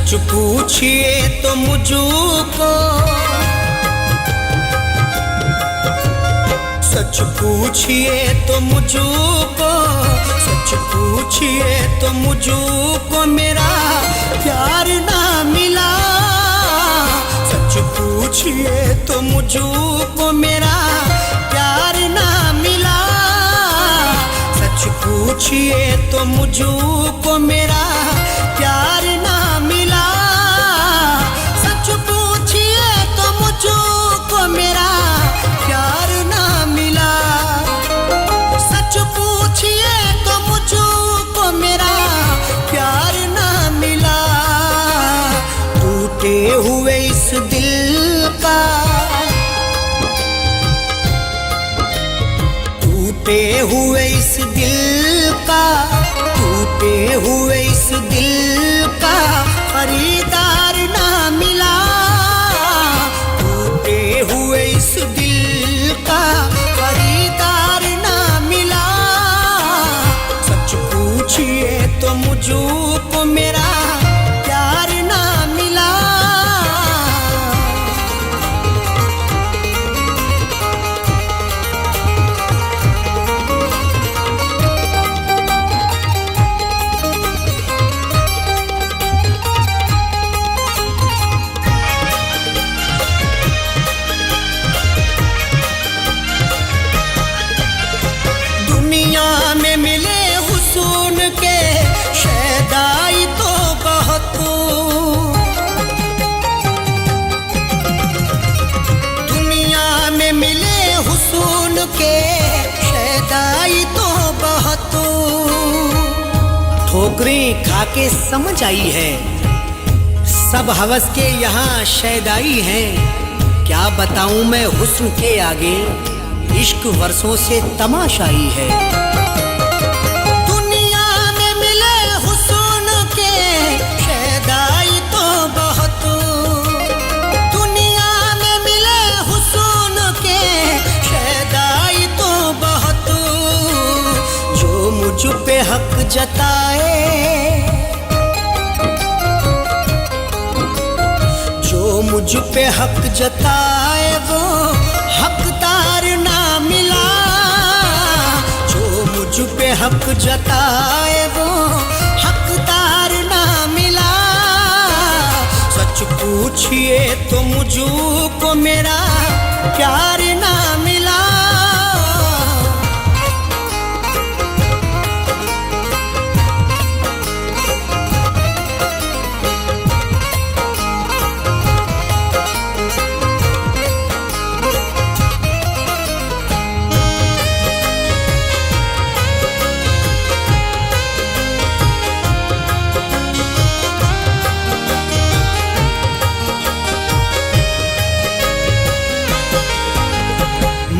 सच पूछिए तो मुझको, सच पूछिए तो मुझको, सच पूछिए तो मुझको मेरा प्यार ना मिला। सच पूछिए तो मुझको मेरा प्यार ना मिला। सच पूछिए तो मुझको मेरा प्यार ना मिला। सच पूछिए तो मुझको मेरा प्यार ना मिला। सच पूछिए तो मुझको मेरा प्यार ना मिला। टूटे हुए इस दिल का, टूटे हुए इस दिल का, टूटे हुए इस दिल का खरीदार ना मिला। टूटे हुए इस दिल का खरीदार ना मिला। सच पूछिए तो मुझको मेरा प्यार ना मिला। दुनिया में मिले हुस्न के शैदाई तो बहुत, दुनिया में मिले हुस्न के शैदाई तो बहुत। ठोकरें खा के समझ आई है, सब हवस के यहाँ शैदाई हैं। क्या बताऊं मैं हुस्न के आगे, इश्क वर्षों से तमाशाई है। दुनिया में मिले हुस्न के शैदाई तो बहुत, दुनिया में मिले हुस्न के शैदाई तो बहुत। जो मुझ पे हक जताए, जो मुझ पे हक जताए वो हकदार ना मिला। जो मुझ पे हक जताए वो हकदार ना मिला। सच पूछिए तो मुझको मेरा प्यार ना मिला।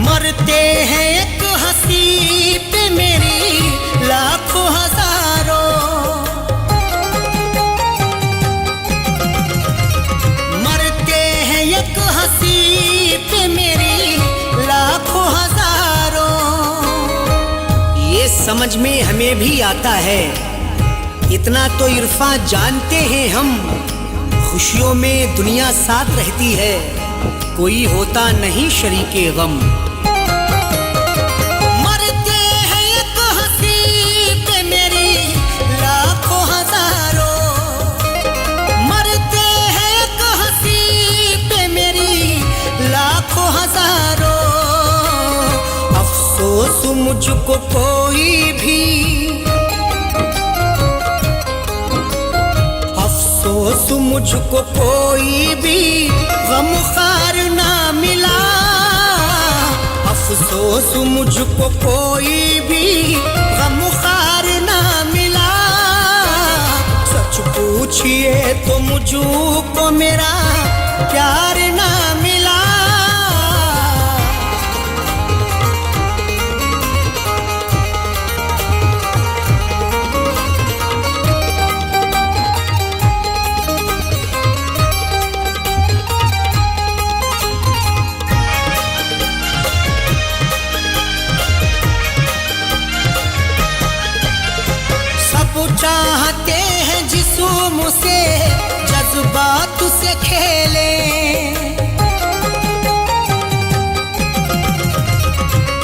मरते हैं एक हंसी पे मेरी लाखों हजारों, मरते हैं एक हंसी पे मेरी लाखों हजारों। ये समझ में हमें भी आता है, इतना तो इरफान जानते हैं हम। खुशियों में दुनिया साथ रहती है, कोई होता नहीं शरीके गम। मरते हैं एक हंसी पे मेरी लाखों हजारों, मरते हैं एक हंसी पे मेरी लाखों हजारों। अफसोस मुझको कोई भी, अफसोस मुझको कोई भी गमखार ना मिला। अफसोस मुझको कोई भी गमखार ना मिला। सच पूछिए तो मुझको मेरा प्यार ना मिला। चाहते हैं जिस्म से जज्बात से खेले।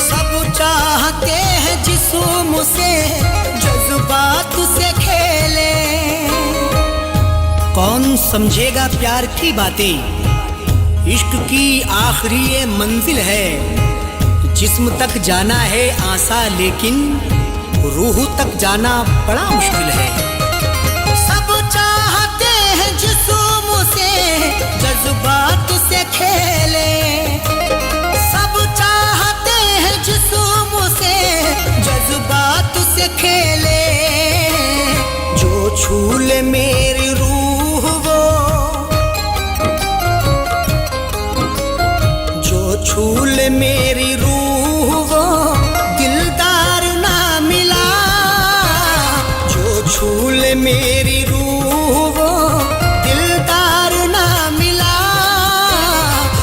सब चाहते हैं जिस्म से जज्बात से खेले। कौन समझेगा प्यार की बातें, इश्क की आखिरी ये मंजिल है। जिस्म तक जाना है आसा, लेकिन रूह तक जाना बड़ा मुश्किल है। सब चाहते हैं जिस्म से जज्बात से खेले। सब चाहते हैं जिस्म से जज्बात से खेले। जो छू ले मेरी रूह वो, जो छू ले मेरी रूह वो दिलदार ना मिला। जो छू ले मेरी रूह वो दिलदार ना मिला।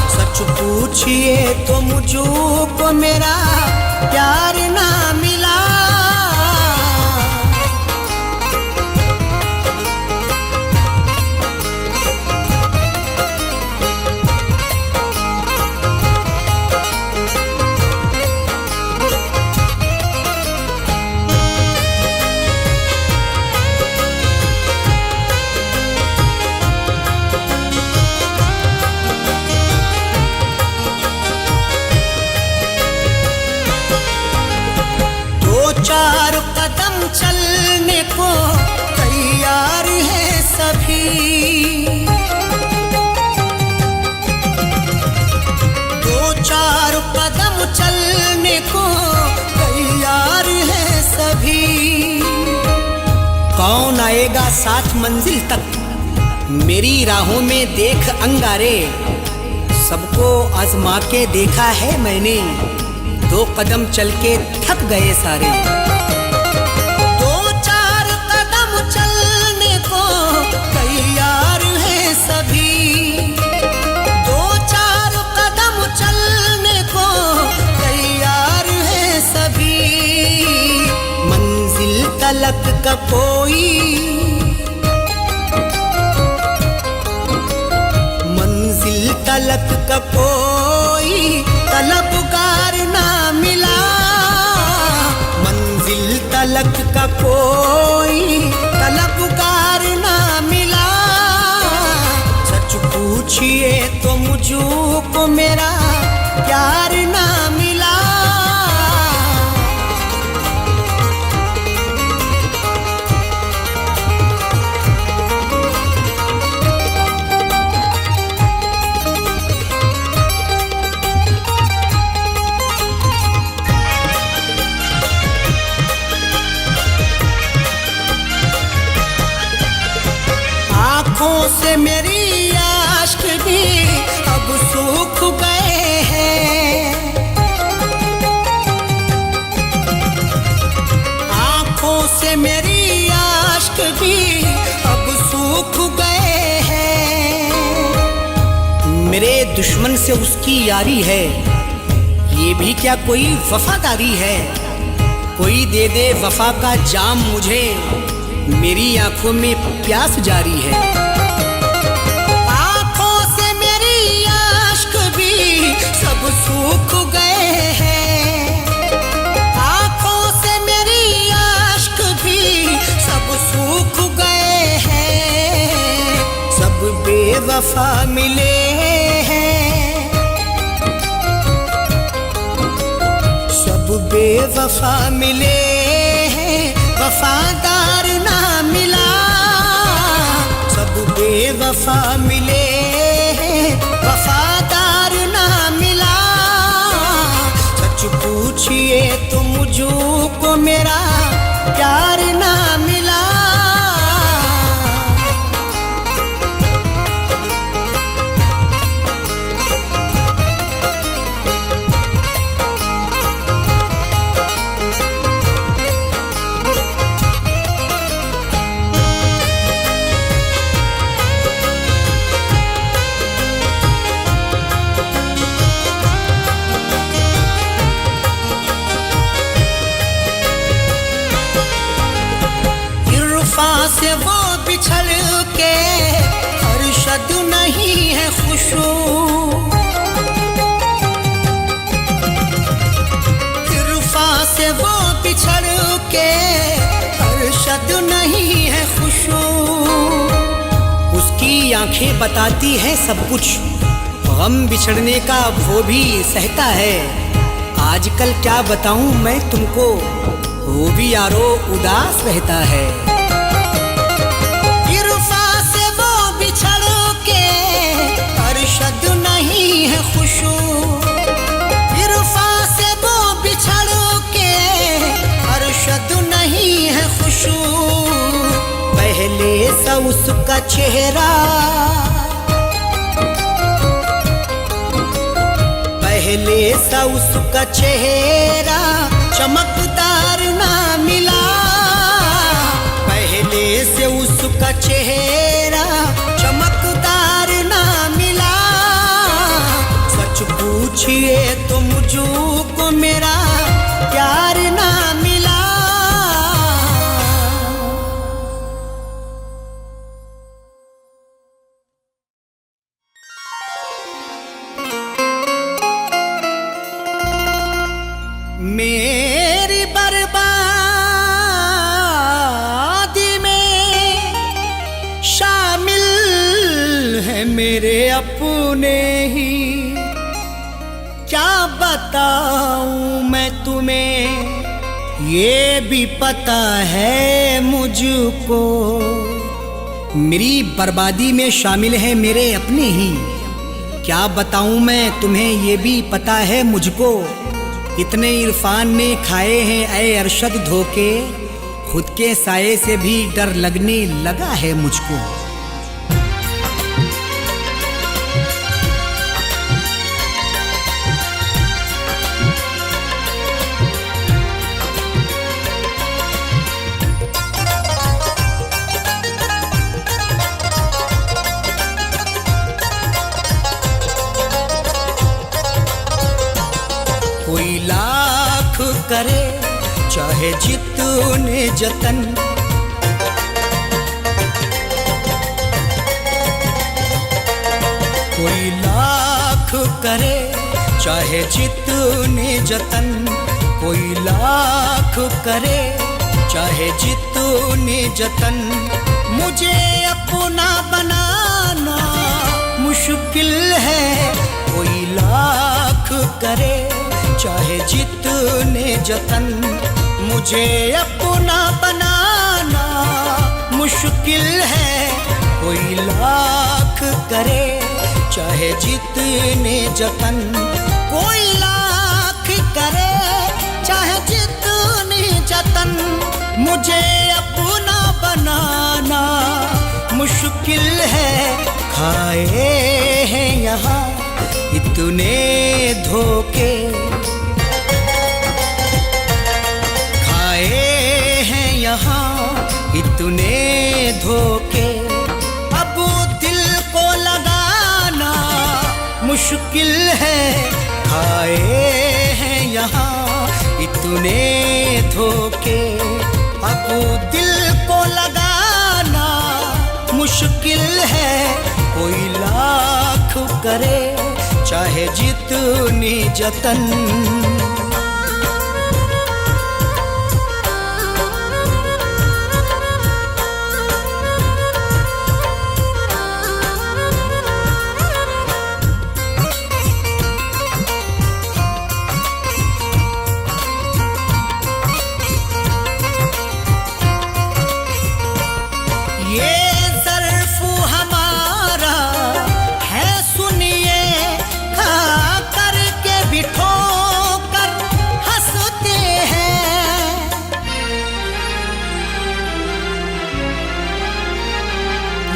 सच पूछिए तो मुझको मेरा प्यार ना मिला। चार कदम चलने को तैयार है सभी। दो चार कदम चलने को तैयार है सभी। कौन आएगा साथ मंजिल तक, मेरी राहों में देख अंगारे। सबको आजमा के देखा है मैंने, दो कदम चल के थक गए सारे। दो चार कदम चलने को तैयार है सभी। दो चार कदम चलने को तैयार है सभी। मंजिल तलक का कोई, मंजिल तलक का कोई तलबगार ना मिला। मंजिल तलक का कोई तलबगार ना मिला। सच पूछिए तो मुझको मेरा प्यार ना मिला। आँखों से मेरी आश्क भी अब सूख गए हैं। आँखों से मेरी आश्क भी अब सूख गए हैं। मेरे दुश्मन से उसकी यारी है, ये भी क्या कोई वफादारी है। कोई दे दे वफा का जाम मुझे, मेरी आंखों में प्यास जारी है। आंखों से मेरी आश्क भी सब सूख गए हैं। आंखों से मेरी आश्क भी सब सूख गए हैं। सब बेवफा मिले हैं, सब बेवफा मिले हैं। वफादार ना मिला। सब बेवफा मिले हैं, वफादार ना मिला। सच पूछिए तो मुझको मेरा प्यार ना मिला। की आंखें बताती हैं सब कुछ, गम बिछड़ने का वो भी सहता है। आजकल क्या बताऊं मैं तुमको, वो भी यारो उदास रहता है। इरफा से वो बिछड़ के अरशद नहीं है खुशू, इरफा से वो बिछड़ के अरशद नहीं है खुशू। पहले सा उसका चेहरा, पहले सा उसका चेहरा चमकदार ना मिला, पहले से उसका चेहरा चमकदार ना मिला। सच पूछिए तो मुझको मेरा प्यार ना मिला। मेरी बर्बादी में शामिल है मेरे अपने ही, क्या बताऊं मैं तुम्हें ये भी पता है मुझको। मेरी बर्बादी में शामिल है मेरे अपने ही, क्या बताऊं मैं तुम्हें ये भी पता है मुझको। इतने इरफान ने खाए हैं ऐ अरशद धोखे, खुद के साये से भी डर लगने लगा है मुझको। कोई लाख करे चाहे जितने जतन, कोई लाख करे चाहे जितने जतन, कोई लाख करे चाहे जितने जतन। मुझे अपना बनाना मुश्किल है, कोई लाख करे चाहे जितने जतन। मुझे अपना बनाना मुश्किल है, कोई लाख करे चाहे जितने जतन। कोई लाख करे चाहे जितने जतन, मुझे अपना बनाना मुश्किल है। खाए हैं यहाँ इतने धोखे, यहाँ इतने धोखे, अब दिल को लगाना मुश्किल है। खाए हैं यहाँ इतने धोखे, अब दिल को लगाना मुश्किल है। कोई लाख करे चाहे जितनी जतन। ये ज़र्फ हमारा है सुनिए, खा करके भी ठोकर हंसते हैं।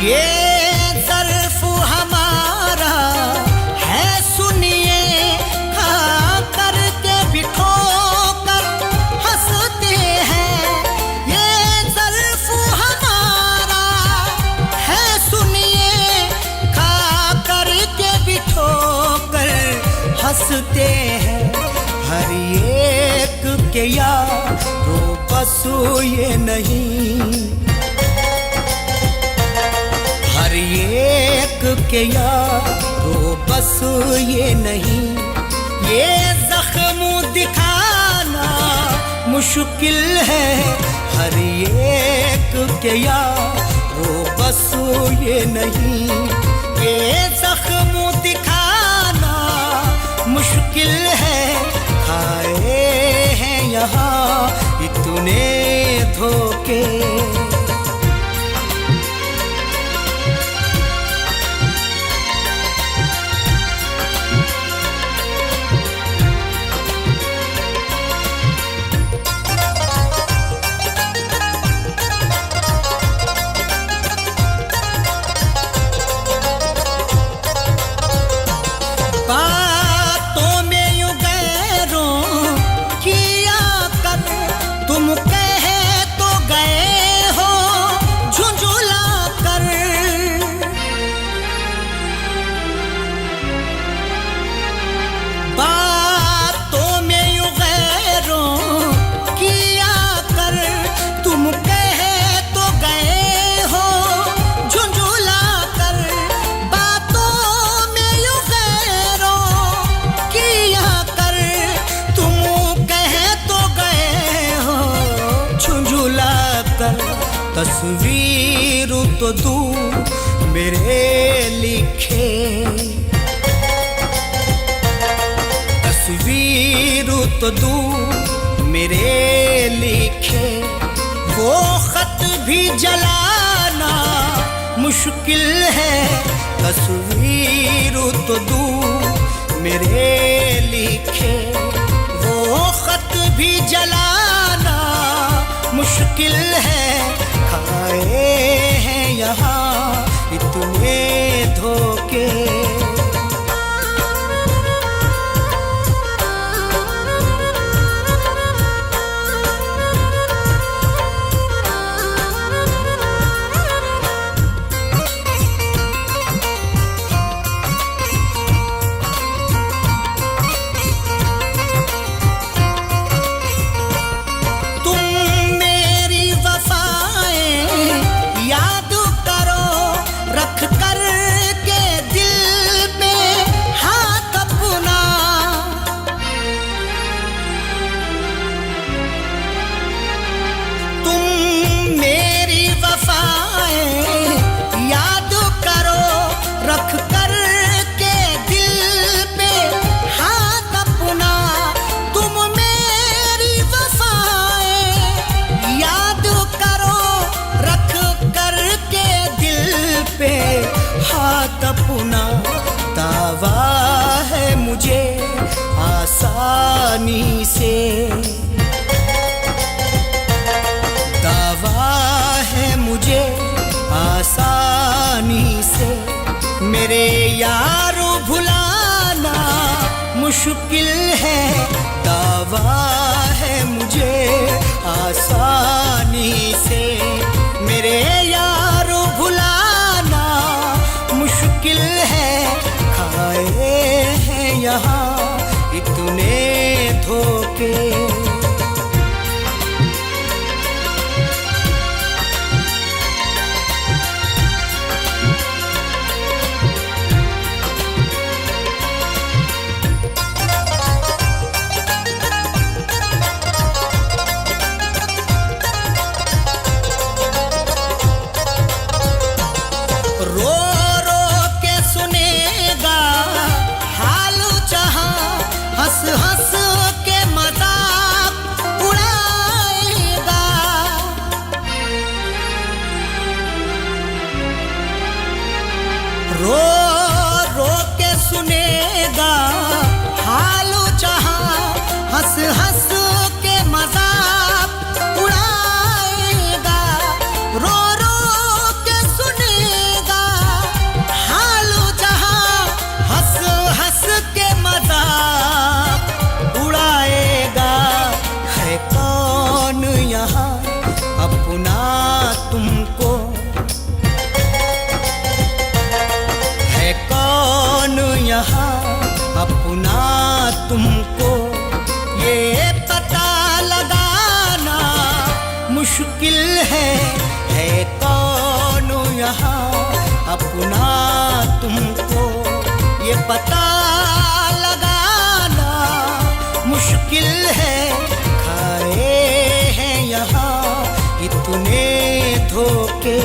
ये ज़र्फ हमारा है सुनिए, खा करके भी ठोकर हंसते हैं। हर एक के यारो बस ये नहीं, हर एक के यारो बस ये नहीं। ये जख्म दिखाना मुश्किल है, हर एक के यारो वो बस ये नहीं कि जख्म दिखाना मुश्किल है, खाए हैं यहाँ इतने धोखे। तस्वीर तो तू मेरे लिखे, तस्वीर तो तू मेरे लिखे, वो खत भी जलाना मुश्किल है। तस्वीर तो तू मेरे लिखे, वो खत भी जलाना मुश्किल है, खाए हैं यहाँ इतने धोखे। अपना दावा है मुझे आसानी से, दावा है मुझे आसानी से, मेरे यारो भुलाना मुश्किल है। दावा है मुझे आसानी से, मेरे यारो भुलाना मुश्किल है, खाए हैं यहाँ इतने धोखे। हंस हंस के मजाक उड़ाएगा, रो रो के सुनेगा हालो जहां, हंस हंस के मजाक उड़ाएगा, रो रो के सुनेगा हालो जहां, हंस हंस के मजाक उड़ाएगा। है कौन यहाँ अपना तुमको, है कौन यहाँ अपना तुमको, ये पता लगाना मुश्किल है कौन यहाँ अपना तुमको, ये पता लगाना मुश्किल है, खाए हैं यहाँ इतने धोखे।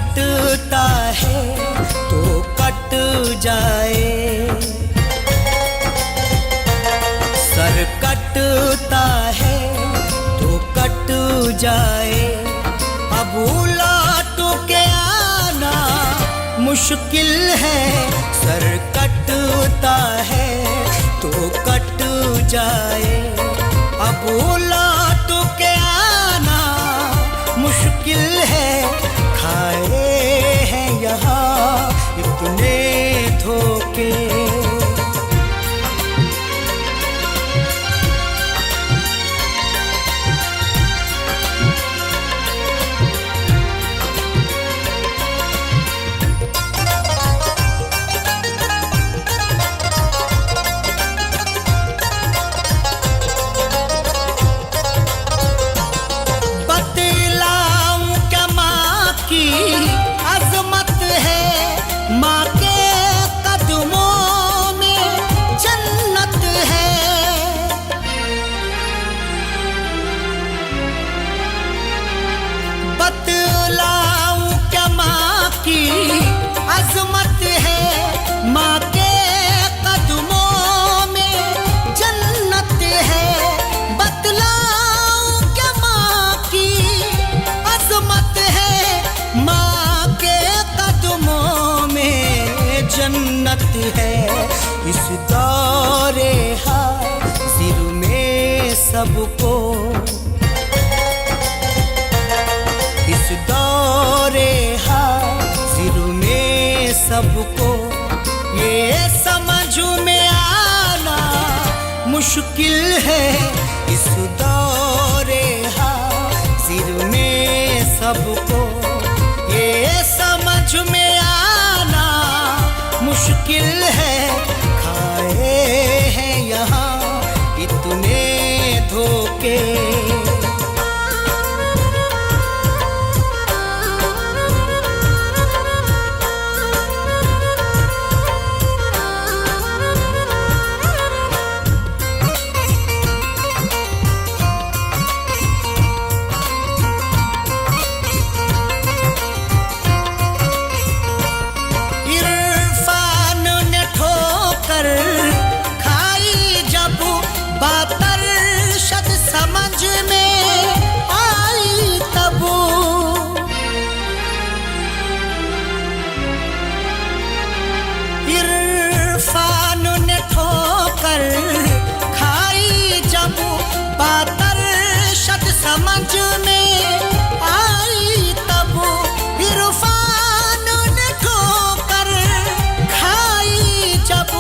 कटता है तो कट जाए, सर कटता है तो कट जाए। अब लौट के आना मुश्किल है, सर कटता है तो कट जाए। अब लौट के आना मुश्किल है, खाए हैं यहाँ इतने धोखे। अज़मत है माँ के कदमों में जन्नत है। बतलाऊं क्या माँ की अज़मत है, माँ के कदमों में जन्नत है। इस दौरे हाज़िर में सबको, इस दौरे हाज़िर में सबको ये समझ में आना मुश्किल है। इस दौरे हाज़िर में सबको ये समझ में आना मुश्किल है, खाए हैं यहाँ इतने धोखे। खाई जब बात अरशद समझ में आई तब, इरफान ने ठोकर खाई जब बात अरशद समझ में आई तब, इरफान ने ठोकर खाई जब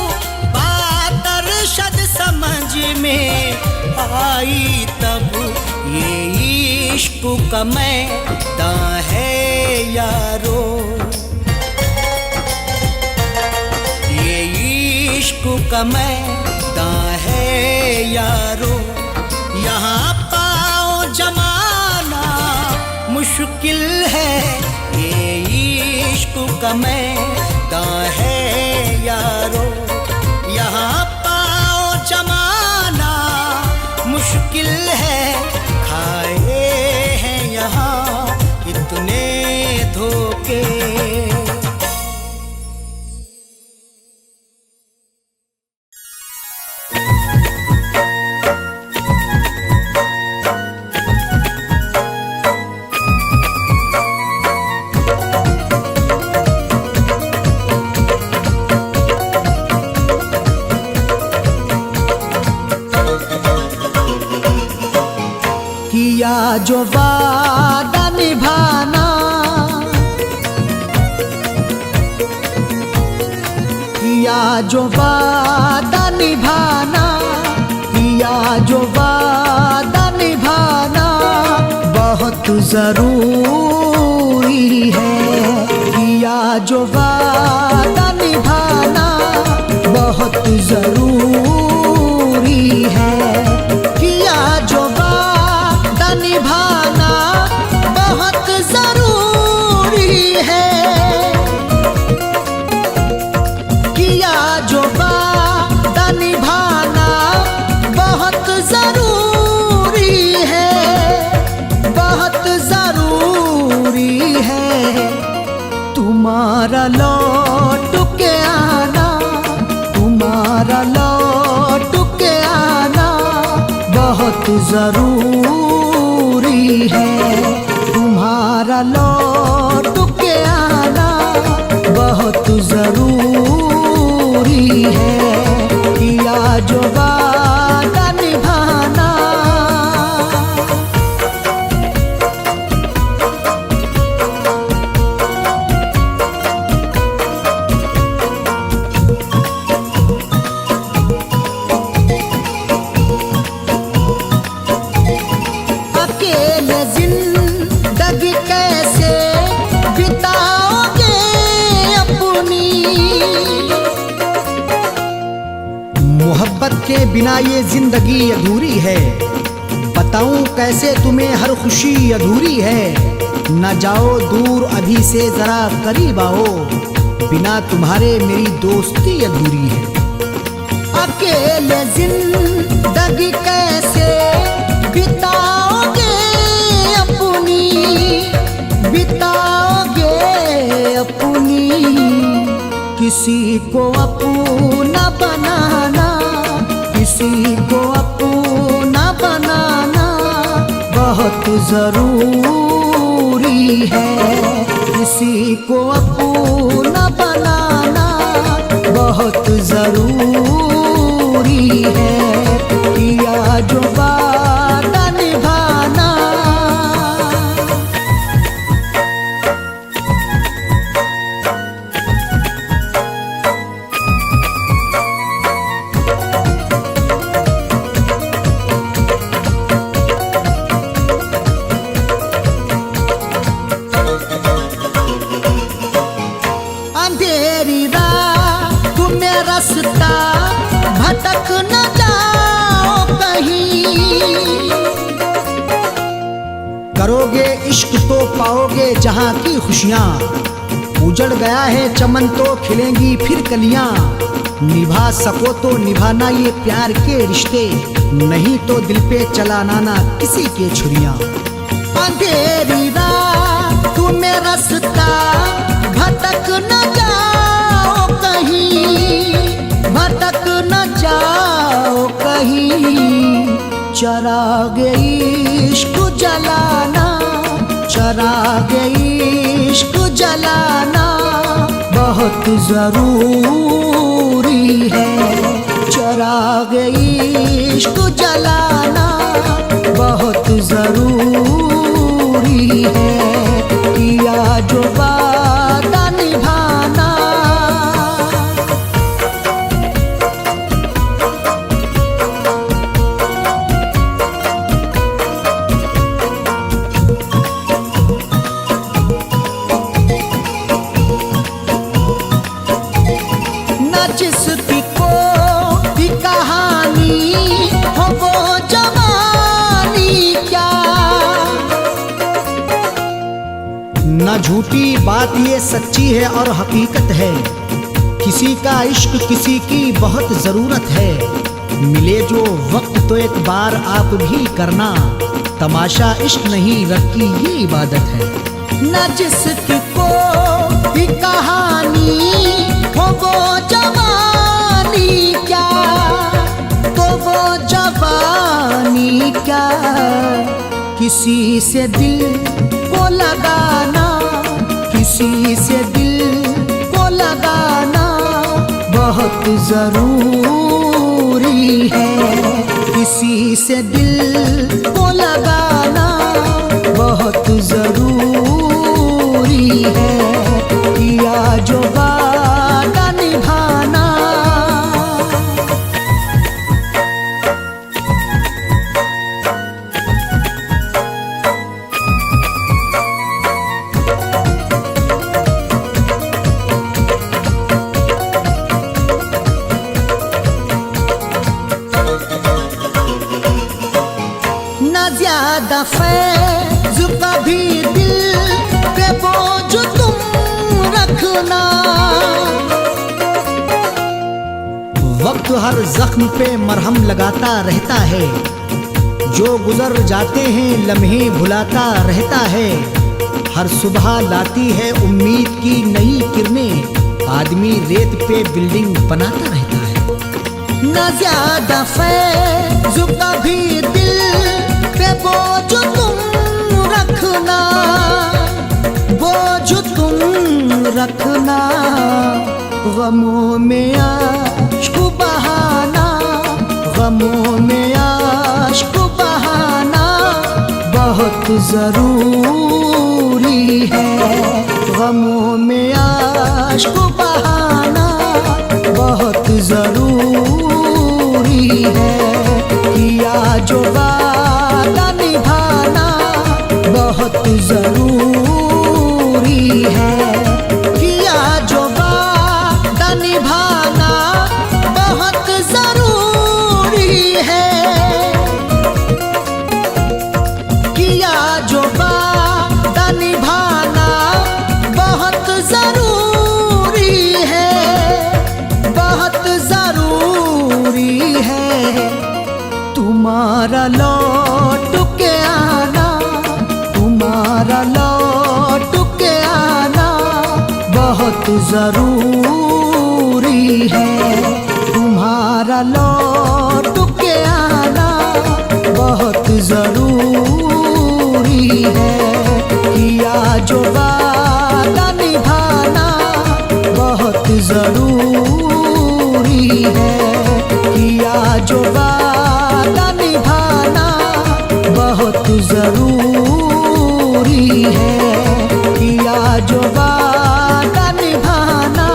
अरशद समझ में आई तब। ये इश्क का मैदान है यारो, ये इश्क का मैदान है यारो। यहाँ पाँव जमाना मुश्किल है, ये इश्क का मैदान है यारो। यहाँ पाँव जमाना मुश्किल है, खाए हैं यहाँ इतने धोखे। किया जो वादा निभाना, किया जो वादा निभाना, किया जो वादा निभाना बहुत जरूरी है। किया जो वादा निभाना बहुत जरूरी है। किया जो निभाना बहुत जरूरी है। किया जो वादा निभाना बहुत जरूरी है, बहुत जरूरी है। तुम्हारा लौट के आना, तुम्हारा लौट के आना बहुत जरूरी है। तुम्हारा लौट के आना बहुत जरूरी है। किया जो वादा निभाना। अकेले जिंदगी कैसे बिताओगे अपनी, मोहब्बत के बिना ये जिंदगी अधूरी है। बताऊं कैसे तुम्हें हर खुशी अधूरी है। न जाओ दूर अभी से जरा करीब आओ, बिना तुम्हारे मेरी दोस्ती अधूरी है। अकेले जिंदगी कैसे बिताओगे अपनी, बिताओगे अपनी। किसी को अपना बनाना, किसी को अपना बनाना बहुत जरूरी है। किसी को अपना बनाना बहुत जरूरी है। किया जो वादा निभाना। अंधेरी रात में रास्ता भटक न जाओ कहीं। करोगे इश्क तो पाओगे जहां की खुशियां। उजड़ गया है चमन तो खिलेंगी फिर कलियां। निभा सको तो निभाना ये प्यार के रिश्ते, नहीं तो दिल पे चलाना ना किसी के छुरियां। अंधेरी रात में रास्ता भटक न जाओ कहीं, भटक न जाओ कहीं। चराग इश्क जलाना, चराग इश्क जलाना बहुत जरूरी है। चराग इश्क जलाना बहुत जरूरी है। किया जो वादा निभाना। न जिसकी कोई कहानी हो वो जवानी क्या, न झूठी बात ये सच्ची है और हकीकत है। किसी का इश्क किसी की बहुत जरूरत है। मिले जो वक्त तो एक बार आप भी करना, तमाशा इश्क नहीं रब की ये इबादत है। न जिसकी कोई कहानी हो वो जवानी क्या, तो वो जवानी क्या। किसी से दिल को लगाना, किसी से दिल को लगाना बहुत जरूरी है। किसी से दिल को लगाना बहुत जरूरी है। किया जो वादा निभाना। न ज्यादा फैज़ कभी दिल पे बोझ तुम रखना। वक्त हर जख्म पे मरहम लगाता रहता है। जो गुजर जाते हैं लम्हे भुलाता रहता है। हर सुबह लाती है उम्मीद की नई किरणें, आदमी रेत पे बिल्डिंग बनाता रहता है। न ज्यादा फैज़ कभी दिल पे बोझ तुम रखना, बोझ तुम रखना, गमों में आश्क बहाना, गमों में आश्क बहाना बहुत जरूरी है, गमों में आश्क बहाना बहुत जरूरी है। किया जो वादा निभाना बहुत जरूरी है, किया जो वादा निभाना बहुत जरूरी है, किया जो वादा निभाना बहुत जरूरी है, बहुत जरूरी है। तुम्हारा लौट के आना, तुम्हारा लौट के आना बहुत जरूरी है, तुम्हारा लौट के आना बहुत जरूरी है। किया जो वादा निभाना बहुत जरूरी है, किया जो वादा निभाना बहुत जरूरी है, किया जो वादा निभाना।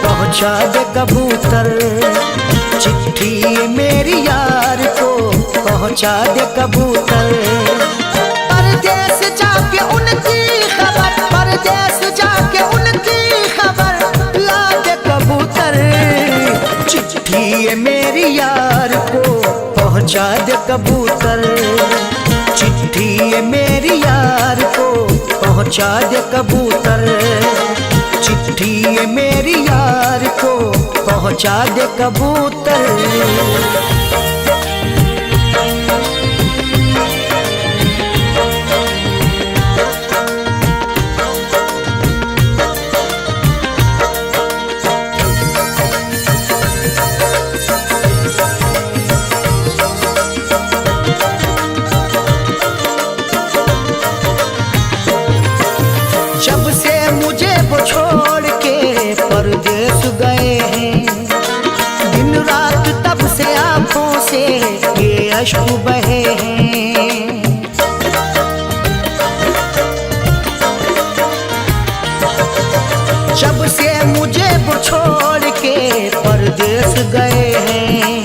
पहुंचा दे कबूतर, चिट्ठी मेरी यार को पहुंचा दे कबूतर। परदेस जाके उनकी खबर, परदेस जाके उनकी खबर ला दे कबूतर, चिट्ठी मेरी यार को पहुंचा दे कबूतर, चिट्ठी मेरी यार को पहुंचा दे कबूतर, चिट्ठी मेरी यार को पहुंचा दे कबूतर। जब से मुझे वो छोड़ के परदेस गए हैं, दिन रात तब से आंखों से ये अश्क बहे हैं। जब से मुझे वो छोड़ के परदेस गए हैं,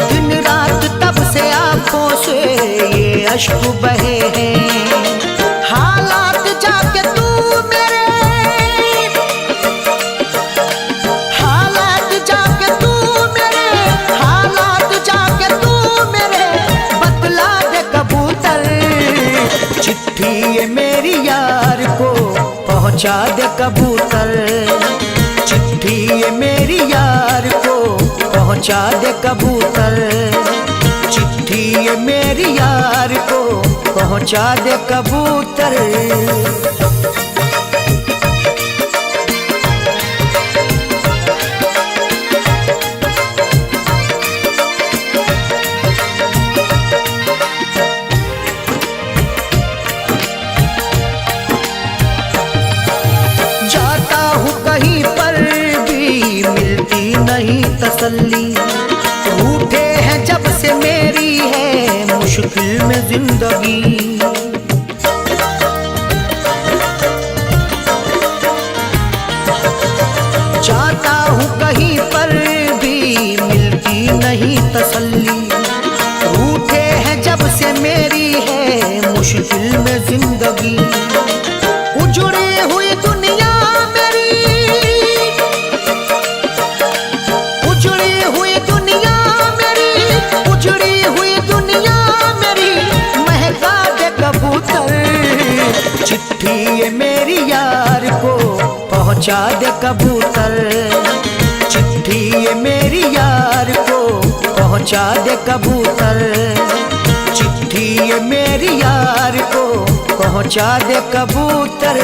दिन रात तब से आंखों से ये अश्क बहे हैं। हालात जाके तू मेरे, हालात जाके तू मेरे, हालात जाके तू मेरे बतला दे कबूतर, चिट्ठी मेरी यार को पहुंचा दे कबूतर, चिट्ठी मेरी यार को पहुंचा दे कबूतर, चिट्ठी मेरी यार को पहुंचा दे कबूतर। जाता हूँ कहीं पर भी मिलती नहीं तसल्ली, रूठे हैं जब से मेरे जिंदगी। जाता हूँ कहीं पर भी मिलती नहीं तसल्ली, रूठे हैं जब से मेरी है मुश्किल में जिंदगी। उजड़ी हुई दुनिया मेरी, उजड़ी हुई दुनिया मेरी, उजड़ी हुई दुनिया मेरी, महका दे कबूतर। चिट्ठी ये मेरी यार को पहुंचा दे कबूतर, चिट्ठी ये मेरी यार को पहुंचा दे कबूतर, चिट्ठी ये मेरी यार को पहुंचा दे कबूतर।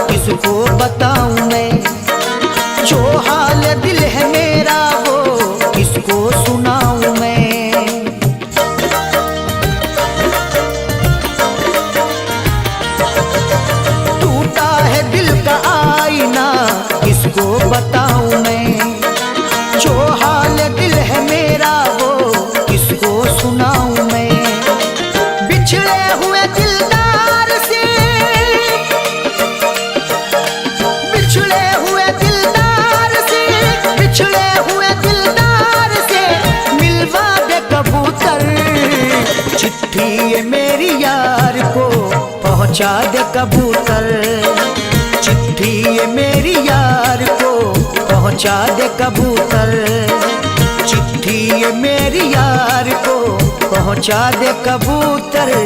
किसको बताऊं मैं, जो हाल दिल है मेरा वो किसको सुनाऊं मैं। टूटा है दिल का आईना किसको बताऊं मैं, जो हाल दिल है मेरा वो किसको सुनाऊं मैं। बिछड़े हुए दिलदार से, बिछड़े हुए दिलदार से, बिछड़े हुए दिलदार से मिलवा दे कबूतर। चिट्ठी ये मेरी यार को पहुंचा दे कबूतर, चिट्ठी ये मेरी यार को पहुंचा दे कबूतर, चिट्ठी ये मेरी यार को पहुंचा दे कबूतर।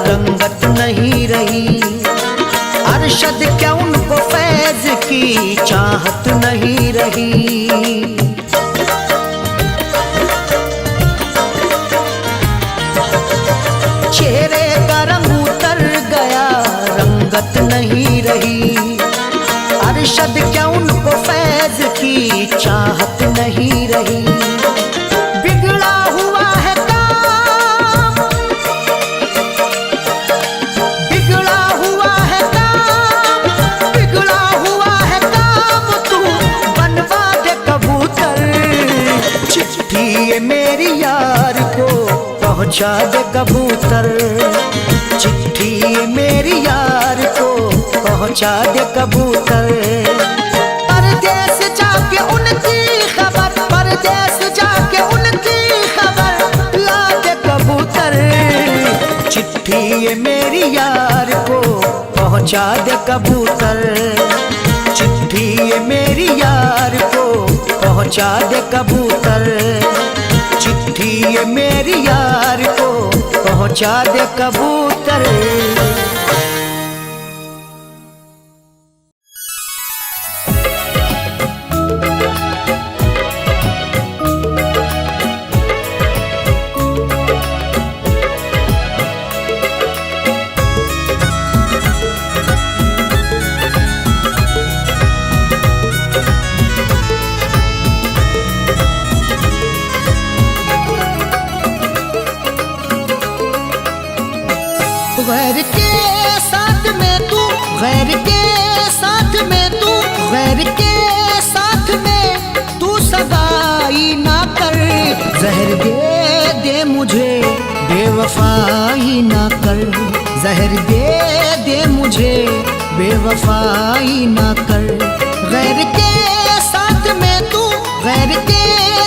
रंगत नहीं रही, अरशद क्या उनको फैज की चाहत नहीं रही। चेहरे का रंग उतर गया रंगत नहीं रही, अरशद क्या उनको फैज की चाहत नहीं रही। बिगड़ा हुआ है काम, बिगड़ा हुआ है काम, बिगड़ा हुआ है काम, तू बनवा दे कबूतर। चिट्ठी ये मेरी यार को पहुंचा दे कबूतर, चिट्ठी ये मेरी यार को पहुंचा दे कबूतर। परदेस जाके उनकी खबर, परदेस जाके उनकी खबर ला दे कबूतर। चिट्ठी ये मेरी यार को पहुंचा दे कबूतर, चिट्ठी ये मेरी यार को पहुंचा दे कबूतर, चिट्ठी ये मेरी यार को पहुंचा दे कबूतर। गैर के साथ में तू, गैर के साथ में तू, गैर के साथ में तू सगाई ना कर। जहर दे दे मुझे बेवफाई ना कर, जहर दे दे मुझे बेवफाई ना कर। गैर के साथ में तू, गैर के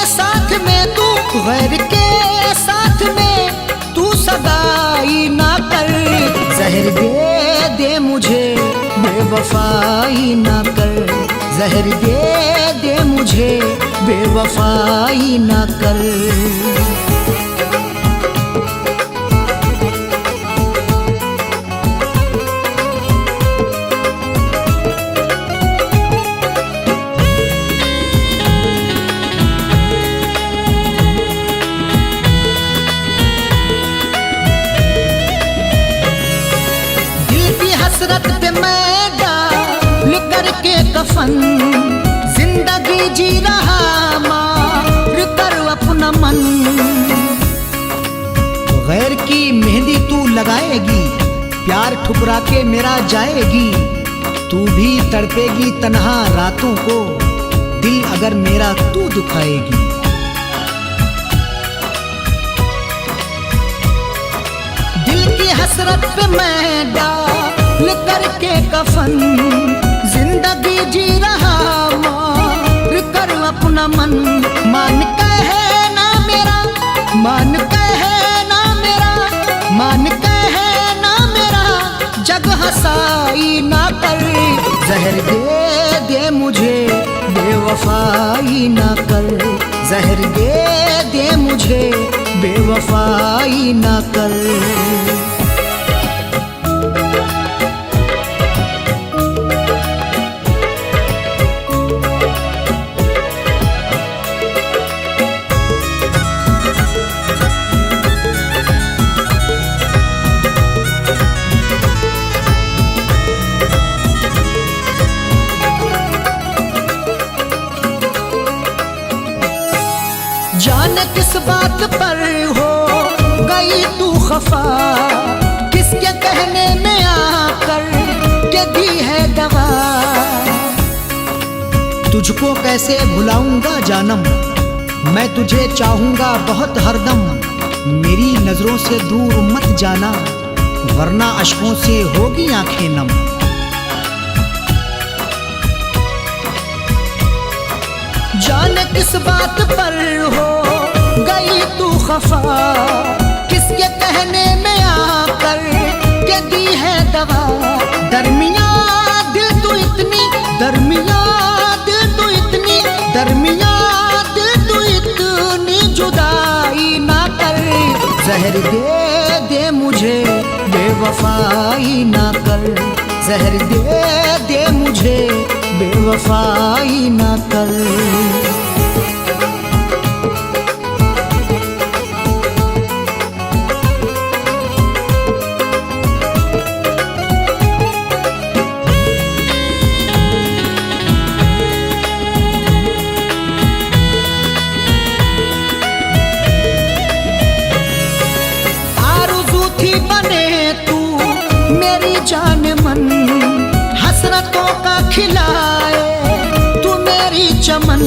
साथ में तू, गैर के साथ में तू सगाई ना कर। जहर दे दे मुझे बेवफाई ना कर, जहर दे दे मुझे बेवफाई ना कर। कफन, जिंदगी जी रहा मार कर अपना मन। गैर की मेहंदी तू लगाएगी, प्यार ठुकरा के मेरा जाएगी। तू भी तड़पेगी तन्हा रातों को, दिल अगर मेरा तू दुखाएगी। दिल की हसरत पे मैं डाल करके कफन, जिंदगी जी रहा मार कर अपना मन। मान कहे ना मेरा, मान कहे ना मेरा, मान कहे ना मेरा, जग हंसाई ना कर। जहर दे दे मुझे बेवफाई ना कर, जहर दे दे मुझे बेवफाई ना कर। जाने किस बात पर हो गई तू खफा, किसके कहने में आकर के दी है दवा। तुझको कैसे भुलाऊंगा जानम, मैं तुझे चाहूंगा बहुत हरदम। मेरी नजरों से दूर मत जाना, वरना अश्कों से होगी आंखें नम। जाने किस बात पर हो गई तू खफा, किसके कहने में आकर के दी है दवा। दरमिया दिल तू इतनी, दरमिया दिल तू इतनी, दरमिया दिल तू इतनी जुदाई ना कर। जहर दे दे मुझे बेवफाई ना कर, जहर दे दे मुझे बेवफाई ना कर। आरज़ू थी बने तू मेरी जान मन, हसरतों का खिलाए तू मेरी चमन।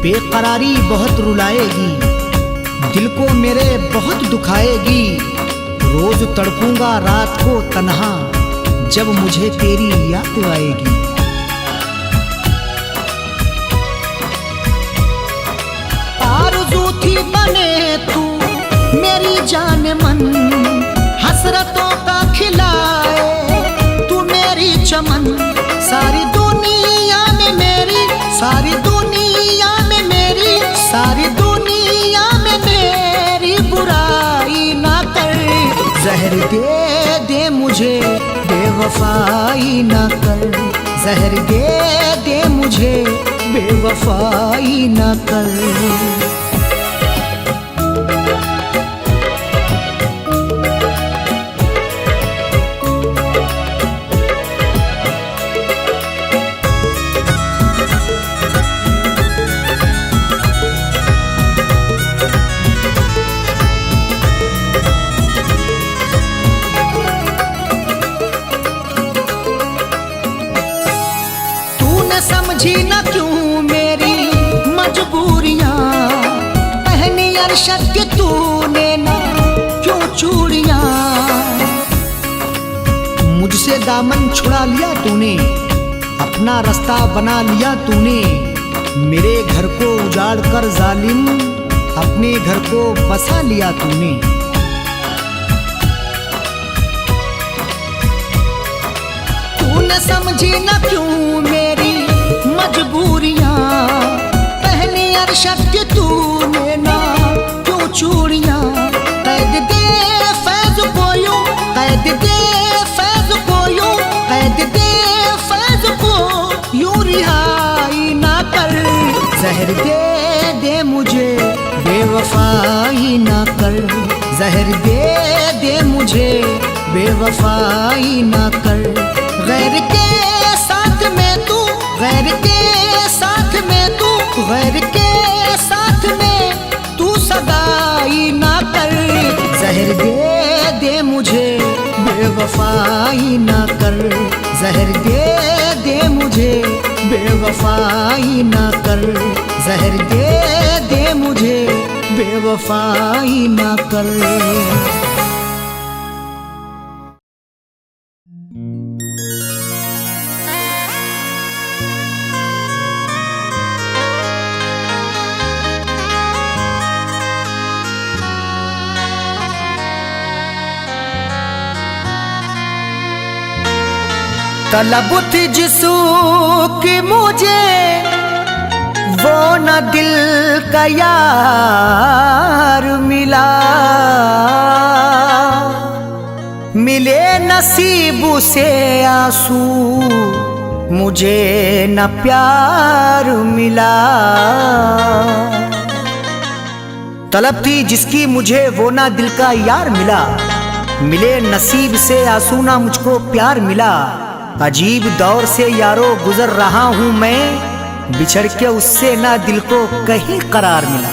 बेकरारी बहुत रुलाएगी, दिल को मेरे बहुत दुखाएगी। रोज तड़पूंगा रात को तन्हा, जब मुझे तेरी याद आएगी। आरज़ू थी बने तू मेरी जान मन, हसरतों का खिलाए तू मेरी चमन। सारी दुनिया में मेरी, सारी दुनिया में मेरी, सारी दुनिया में मेरी बुराई ना कर। जहर दे दे मुझे बेवफाई ना कर, जहर दे दे मुझे बेवफाई ना कर। समझी न क्यों मेरी मजबूरियां, पहनी अरशद के तूने ना क्यों चूड़ियां। मुझसे दामन छुड़ा लिया तूने, अपना रास्ता बना लिया तूने। मेरे घर को उजाड़ कर जालिम अपने घर को बसा लिया तूने। तूने समझी न क्यों मेरी मजबूरियां, पहली अरशद के तूने ना क्यों चूड़ियां। कैद दे फैज को यूं, कैद दे फैज को यूं, कैद दे फैज को यूं रिहाई ना कर। जहर दे दे मुझे बेवफाई ना कर, जहर दे दे मुझे बेवफाई ना कर। गैर के गैर के साथ में तू, गैर के साथ में तू सगाई ना कर। जहर दे दे मुझे बेवफाई ना कर, जहर दे दे मुझे बेवफाई ना कर, जहर दे दे मुझे बेवफाई ना कर। तलब थी जिसू की मुझे वो न दिल का यार मिला, मिले नसीब से आंसू मुझे न प्यार मिला। तलब थी जिसकी मुझे वो ना दिल का यार मिला, मिले नसीब से आंसू ना मुझको प्यार मिला। अजीब दौर से यारो गुजर रहा हूँ मैं, बिछड़ के उससे ना दिल को कहीं करार मिला।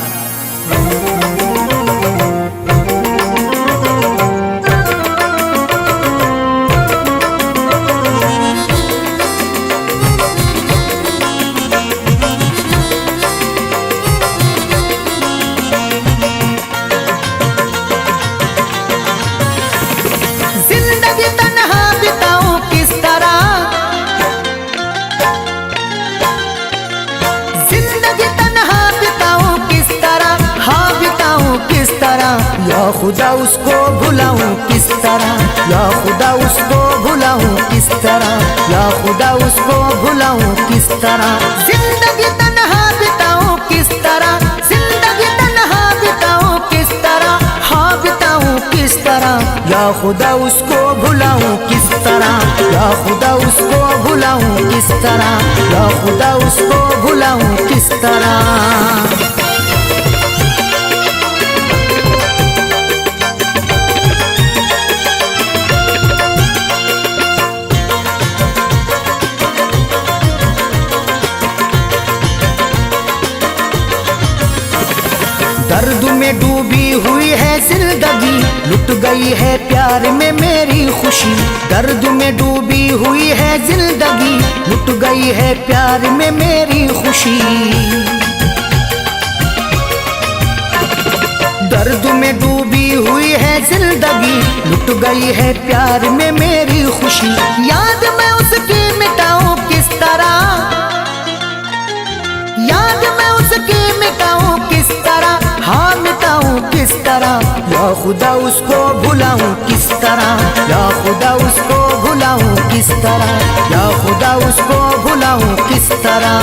जिंदगी तन्हा बिताऊं किस तरह, जिंदगी तन्हा बिताऊं किस तरह, हाँ बिताऊं किस तरह। या खुदा उसको भुलाऊं किस तरह, या खुदा उसको भुलाऊं किस तरह, या खुदा उसको भुलाऊं किस तरह। जिंदगी तन्हा बिताऊं किस तरह, जिंदगी तन्हा बिताऊं किस तरह, हाँ बिताऊं किस तरह। या खुदा उसको भुलाऊं किस तरह, या खुदा उसको भुलाऊं किस तरह, या खुदा उसको भुलाऊं किस तरह। दर्द में डूबी हुई है जिंदगी, लुट गई है प्यार में मेरी खुशी। दर्द में डूबी हुई है जिंदगी, लुट गई है प्यार में मेरी खुशी। दर्द में डूबी हुई है जिंदगी, लुट गई है प्यार में मेरी खुशी। याद मैं उसकी मिटाऊं किस तरह, याद मैं उसकी मिटाऊं किस तरह, हाँ मिटाऊं किस तरह। या खुदा उसको भुलाऊं किस तरह, या खुदा उसको भुलाऊं किस तरह, या खुदा उसको भुलाऊं किस तरह।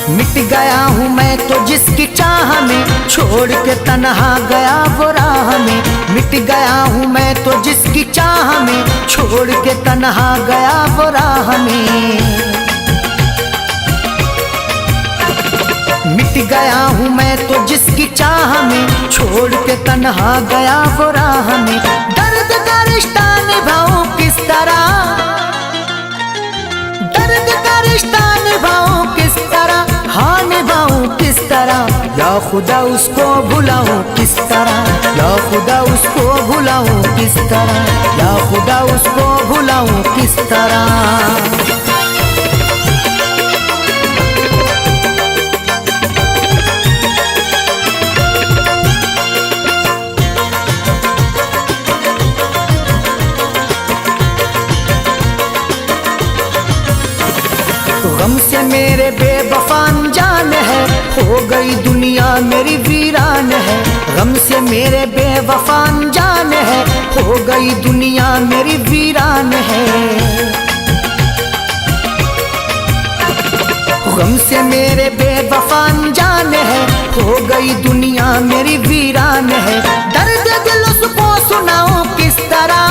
मिट गया हूँ मैं तो जिसकी चाह में, छोड़ के तन्हा गया वो राह में। मिट गया हूँ मैं तो जिसकी चाह में, छोड़ के तन्हा गया वो राह में। मिट गया हूँ मैं तो जिसकी चाह में, छोड़ के तन्हा गया वो राह में। दर्द का रिश्ता निभाऊं किस तरह, दर्द का रिश्ता निभाऊं किस तरह, हाँ निभाऊं किस तरह। या खुदा उसको भुलाऊं किस तरह, या खुदा उसको भुलाऊं किस तरह, या खुदा उसको भुलाऊं किस तरह। गम से मेरे बेवफा अनजान है, हो गई दुनिया मेरी वीरान है। गम से मेरे बेवफा अनजान है, हो गई दुनिया मेरी वीरान है। गम से मेरे बेवफा अनजान है, हो गई दुनिया मेरी वीरान है। दर्द दिल उसको सुनाऊं किस तरह,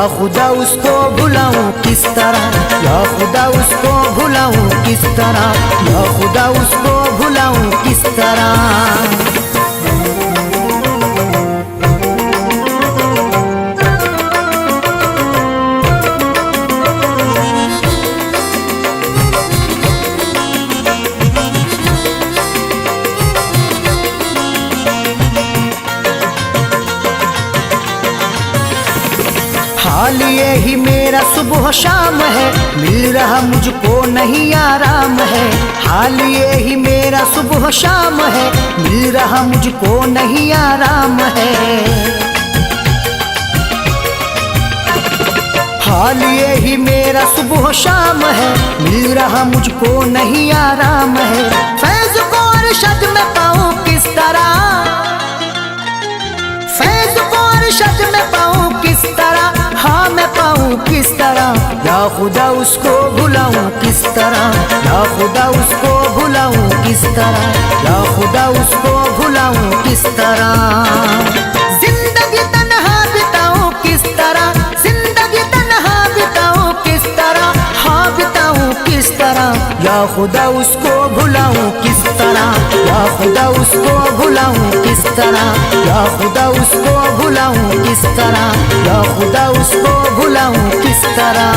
या खुदा उसको भुलाऊं किस तरह, या खुदा उसको भुलाऊं किस तरह, या खुदा उसको भुलाऊं किस तरह। हाल यही मेरा सुबह शाम है, मिल रहा मुझको नहीं आराम है। हाल यही मेरा सुबह शाम है, मिल रहा मुझको नहीं आराम है। हाल यही मेरा सुबह शाम है, मिल रहा मुझको नहीं आराम है। फैज़ को अरशद में पाऊं किस तरह, फैज़ को अरशद में पाऊं किस तरह, हाँ मैं पाऊं किस तरह। या खुदा उसको भुलाऊं किस तरह, या खुदा उसको भुलाऊं किस तरह, या खुदा उसको भुलाऊं किस तरह। जिंदगी तन्हा बिताऊं किस तरह, जिंदगी तन्हा बिताऊं किस तरह, हाँ बिताऊं किस तरह। या खुदा उसको भुलाऊं किस तरह, या खुदा उसको भुलाऊं किस तरह, या खुदा उसको भुलाऊं किस तरह, या खुदा उसको भुलाऊं किस तरह।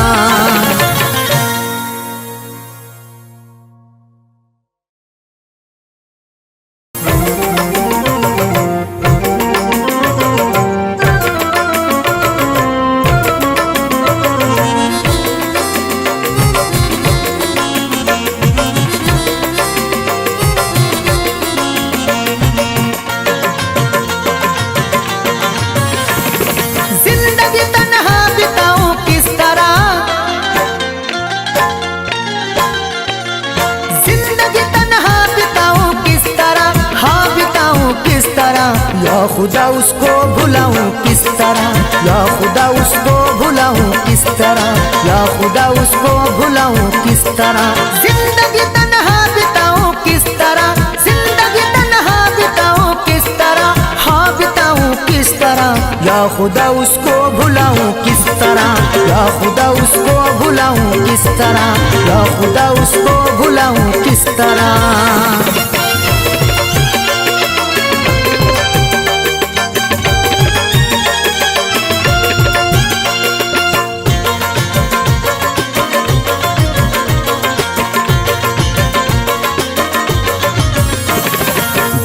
या खुदा उसको भुलाऊं किस तरह, या खुदा उसको भुलाऊं किस तरह, या खुदा उसको भुलाऊं किस तरह। जिंदगी तन्हा बिताऊं किस तरह, जिंदगी तन्हा बिताऊं किस तरह, हाँ बिताऊं किस तरह। या खुदा उसको भुलाऊं किस तरह, या खुदा उसको भुलाऊं किस तरह, या खुदा उसको भुलाऊं किस तरह।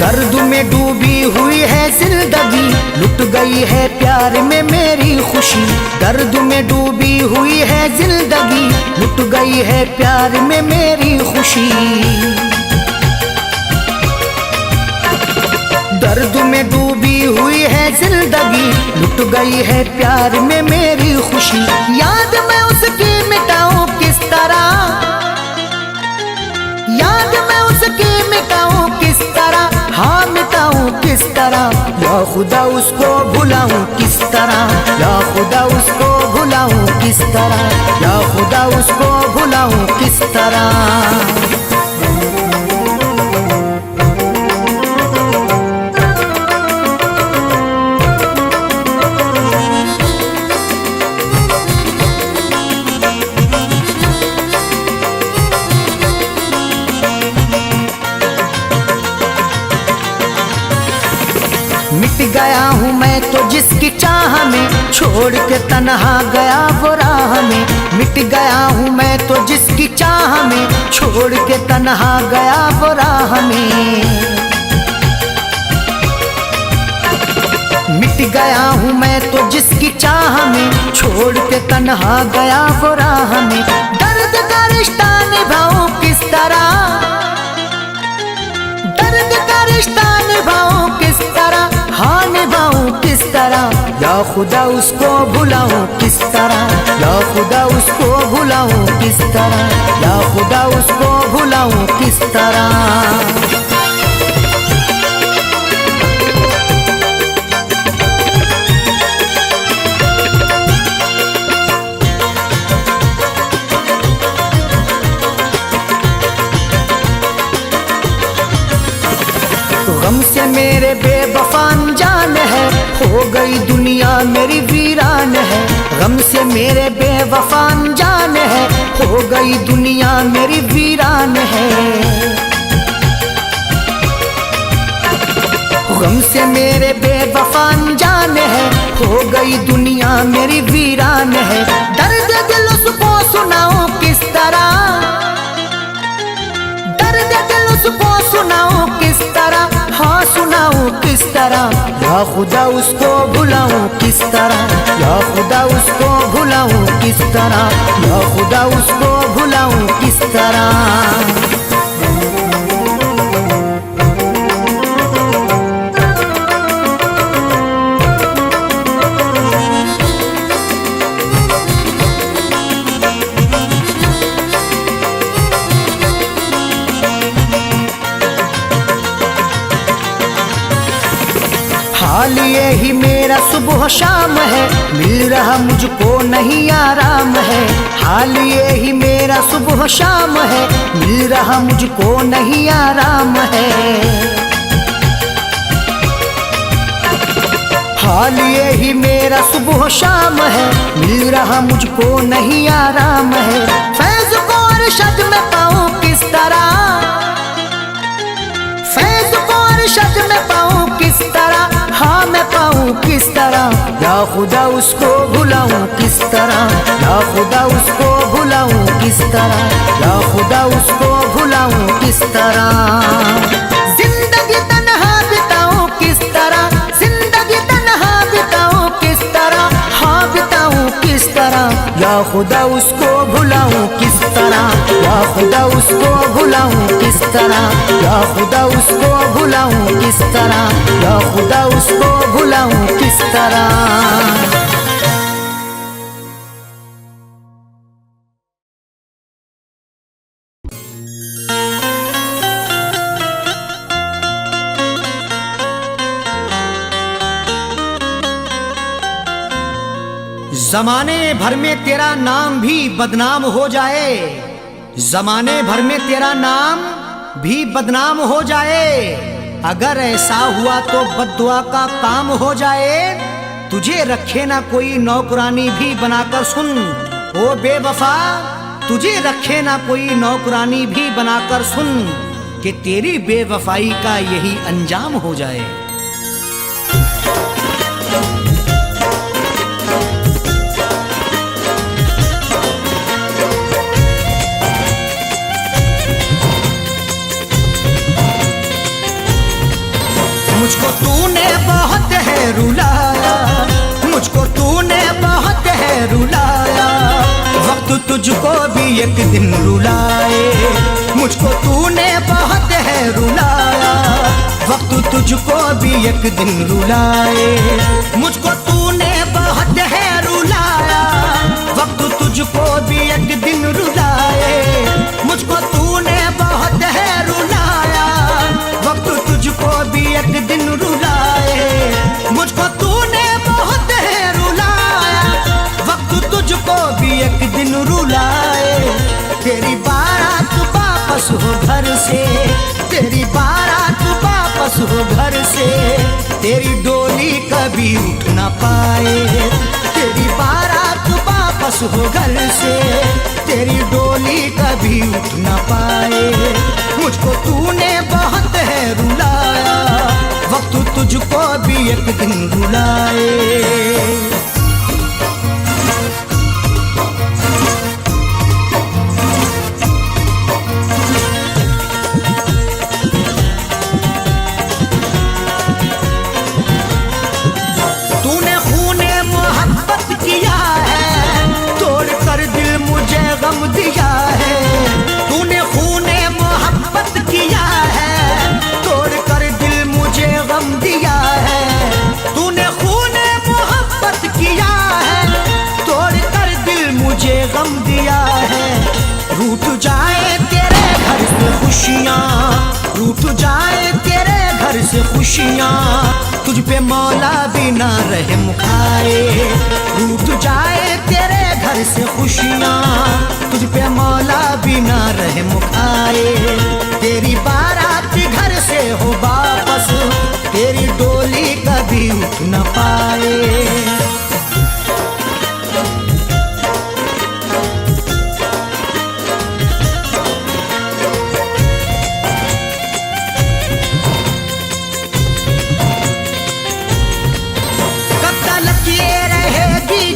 दर्द में डूबी हुई है जिंदगी, लुट गई है प्यार में मेरी खुशी। दर्द में डूबी हुई है जिंदगी, लुट गई है प्यार में मेरी खुशी। दर्द में डूबी हुई है जिंदगी, लुट गई है प्यार में मेरी खुशी। याद मैं उसकी मिटाऊं किस तरह, याद मैं उसकी मिटाऊं किस तरह, हाँ मिटाऊं किस तरह। या खुदा उसको भुलाऊं किस तरह, या खुदा उसको भुलाऊं किस तरह, या खुदा उसको भुलाऊं किस तरह। मिट गया हूँ मैं तो जिसकी चाह में, छोड़ के तन्हा गया वो राह में। मिट गया हूँ मैं तो जिसकी चाह में, छोड़ के तन्हा गया वो राह में। मिट गया हूँ मैं तो जिसकी चाह में, छोड़ के तन्हा गया वो राह में। दर्द का रिश्ता निभाऊं किस तरह, दर्द का रिश्ता निभाऊं किस तरह, हाँ निभाऊं किस तरह। या खुदा उसको भुलाऊं किस तरह, या खुदा उसको भुलाऊं किस तरह, या खुदा उसको भुलाऊं किस तरह। गम से मेरे बेवफा अनजान है, हो गई दुनिया मेरी वीरान है। गम से मेरे बेवफा अनजान है, हो गई दुनिया मेरी वीरान है। गम से मेरे बेवफा अनजान है, हो गई दुनिया मेरी वीरान है। दर्द दिल उसको सुनाऊं किस तरह, दर्द दिल उसको सुनाऊं किस तरह, हाँ सुनाऊं किस तरह। या खुदा उसको भुलाऊं किस तरह, या खुदा उसको भुलाऊं किस तरह, या खुदा उसको भुलाऊं किस तरह। हाल ये ही मेरा सुबह शाम है, मिल रहा मुझको नहीं आराम है। हाल ये ही मेरा सुबह शाम है, मिल रहा मुझको नहीं आराम है। हाल ये ही मेरा सुबह शाम है, मिल रहा मुझको नहीं आराम है। फैज़ को अरशद में पाऊं किस तरह, फैज़ को अरशद में पाऊं किस तरह, हाँ मैं पाऊं किस तरह। या खुदा उसको भुलाऊं किस तरह, या खुदा उसको भुलाऊं किस तरह, या खुदा उसको भुलाऊं किस तरह। जिंदगी तन्हा बिताऊं किस तरह, जिंदगी तन्हा बिताऊं किस तरह, हाँ बिताऊं किस तरह। या खुदा उसको भुलाऊं किस तरह, या खुदा उसको भुलाऊं किस तरह, या खुदा उसको भुलाऊं किस तरह, या खुदा उसको भुलाऊं किस तरह। जमाने भर में तेरा नाम भी बदनाम हो जाए, जमाने भर में तेरा नाम भी बदनाम हो जाए। अगर ऐसा हुआ तो बद्दुआ का काम हो जाए। तुझे रखे ना कोई नौकरानी भी बनाकर सुन, ओ बेवफा तुझे रखे ना कोई नौकरानी भी बनाकर सुन, कि तेरी बेवफाई का यही अंजाम हो जाए। मुझको तूने बहुत है रुलाया, मुझको तूने बहुत है रुलाया, वक्त तुझको भी एक दिन रुलाए। मुझको तूने बहुत है रुलाया, वक्त तुझको भी एक दिन रुलाए। मुझको तूने बहुत है रुलाया, वक्त तुझको भी एक दिन रुलाए। मुझको तूने बहुत है रुलाया, वक्त तुझको भी एक दिन रुलाए। मुझको तूने बहुत है रुलाया, वक्त तुझको भी एक दिन रुलाए। तेरी बारात वापस हो घर से, तेरी बारात वापस हो घर से, तेरी डोली कभी उठ ना पाए। तेरी बारात वापस हो घर से, तेरी डोली कभी उठ ना पाए। मुझको तूने बहुत है रुलाया, वक्त तुझको भी एक दिन रुलाए। तूने खूने मोहब्बत किया है, तोड़ कर दिल मुझे गम दिया है। तूने खूने मोहब्बत किया है, तोड़ कर दिल मुझे गम दिया है। तूने खूने मोहब्बत किया है, तोड़ कर दिल मुझे गम दिया है। रूठ जाए तेरे घर से खुशियाँ, रूठ जाए तेरे घर से खुशियाँ, तुझ पे मौला भी ना रहम खाए। रूठ जाए तेरे घर से खुशियाँ, तुझ पे मौला भी ना रहम खाए। तेरी बारात घर से हो वापस, तेरी डोली कभी उठ न पाए।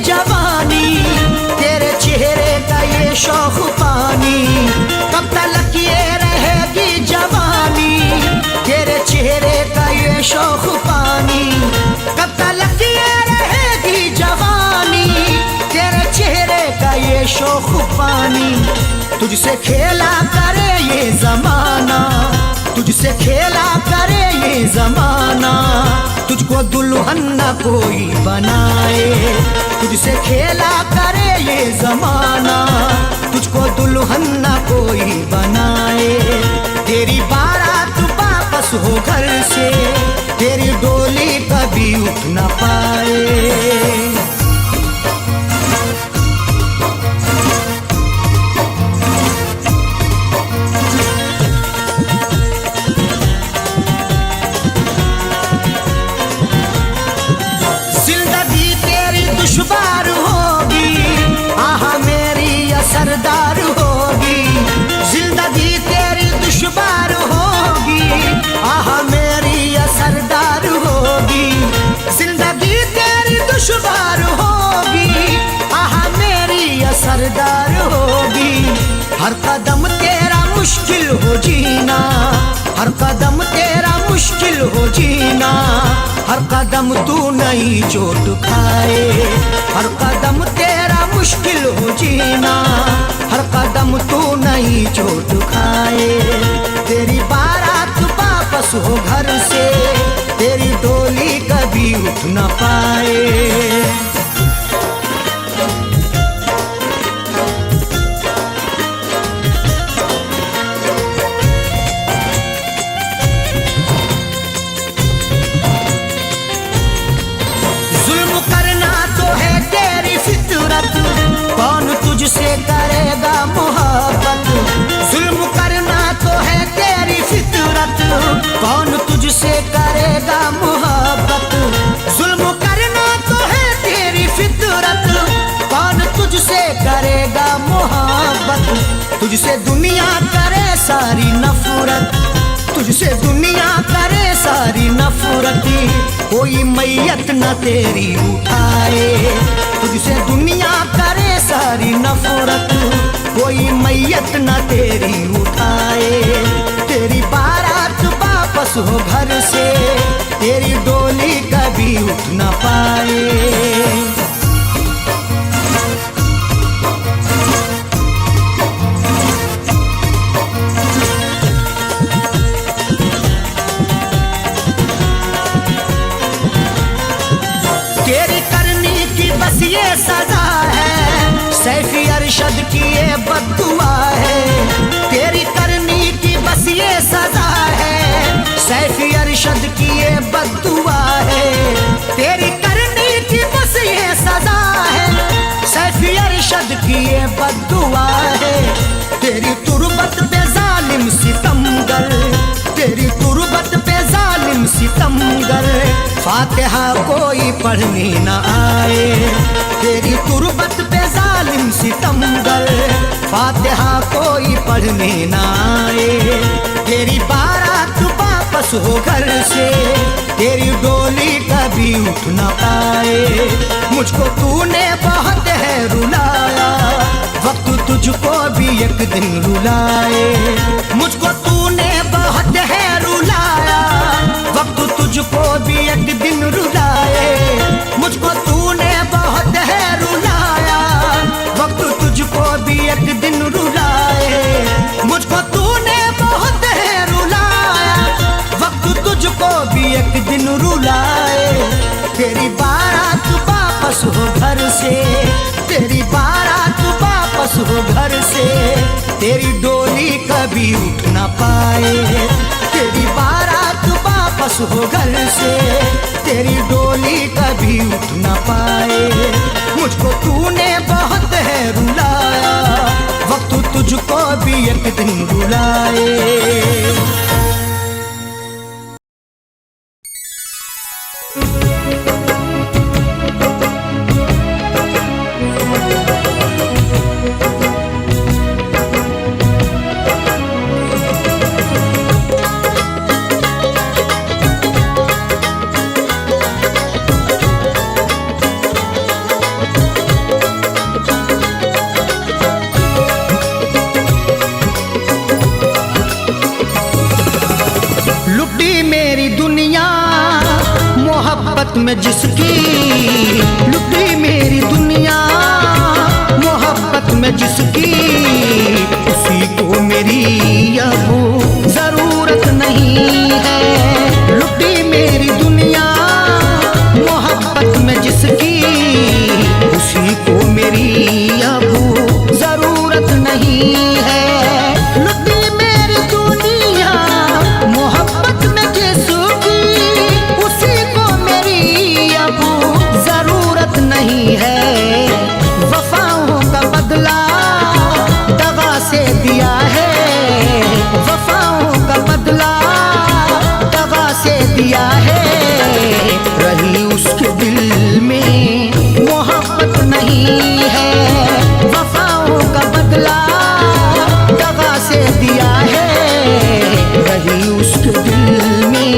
जवानी तेरे चेहरे का ये शौक पानी, कब तक ये रहेगी जवानी तेरे चेहरे का ये शौक पानी, कब तक ये रहेगी जवानी तेरे चेहरे का ये शौक पानी। तुझसे खेला करे ये जमाना, तुझसे खेला करे ये जमाना, तुझको दुल्हन न कोई बनाए। तुझसे खेला करे ये जमाना, तुझको दुल्हन न कोई बनाए। तेरी बारात वापस हो घर से, तेरी डोली कभी उठ न पाए। दुश्वार होगी आहा मेरी असरदार होगी, जिंदगी तेरी दुश्वार होगी आहा मेरी असरदार होगी, जिंदगी तेरी दुश्वार होगी आहा मेरी असरदार होगी। हर कदम तेरा मुश्किल हो जीना, हर कदम तेरा मुश्किल हो जीना, हर कदम तू नई चोट खाए। हर कदम तेरा मुश्किल हो जीना, हर कदम तू नई चोट खाए। तेरी बारात वापस हो घर से, तेरी डोली कभी उठ न पाए। कौन तुझसे करेगा मोहब्बत, जुल्म करना तो है तेरी फितरत, कौन तुझसे करेगा मोहब्बत, जुल्म करना तो है तेरी फितरत, कौन तुझसे करेगा मोहब्बत। तुझसे दुनिया करे सारी नफरत, तुझसे दुनिया करे सारी नफरत, कोई मैयत न तेरी उठाए। तुझसे दुनिया करे सारी नफरत, कोई मैयत न तेरी उठाए। तेरी बारात वापस हो घर से, तेरी डोली कभी उठ न पाए। तेरी करनी की बस ये सजा है, सैफी अरशद की ये बद्दुआ है। तेरी करनी की बस ये सजा है, सैफी अरशद की ये बद्दुआ है। तेरी करनी की बस ये सजा है, सैफी अरशद की ये बद्दुआ है। तेरी तुरबत पे जालिम सितमगर, तेरी तुरबत पे जालिम सितमगर, फातिहा कोई पढ़ने न आए। तेरी तुरबत पे जालिम सितमगर, फातिहा कोई पढ़ने न आए। तेरी बारात वापस हो घर से, तेरी डोली कभी उठ न पाए। मुझको तूने बहुत है रुलाया, वक्त तुझको भी एक दिन रुलाए। मुझको तूने बहुत है रुलाया, वक्त तुझको भी एक दिन रुलाए। मुझको तूने बहुत है रुलाया, वक्त तुझको भी एक दिन रुलाए। मुझको तूने बहुत है रुलाया, वक्त तुझको भी एक दिन रुलाए। तेरी बारात वापस हो घर से, तेरी बारात वापस हो घर से, तेरी डोली कभी उठ न पाए। तेरी बारात वापस हो घर से, तेरी डोली कभी उठ न पाए। मुझको तूने बहुत है रुलाया, वक्त तुझको भी एक दिन रुलाए। मोहब्बत में जिसकी लुटी मेरी दुनिया, मोहब्बत में जिसकी उसी को मेरी अब जरूरत नहीं है। लुटी मेरी दुनिया, मोहब्बत में जिसकी उसी को मेरी अब जरूरत नहीं है। लुटी मेरी दुनिया, मोहब्बत में जिसकी उसी को मेरी अब जरूरत नहीं है। वफाओं का बदला दगा से दिया है, वफाओं का बदला दगा से दिया है। रही उसके दिल में मोहब्बत नहीं है, वफाओं का बदला दगा से दिया है। रही उसके दिल में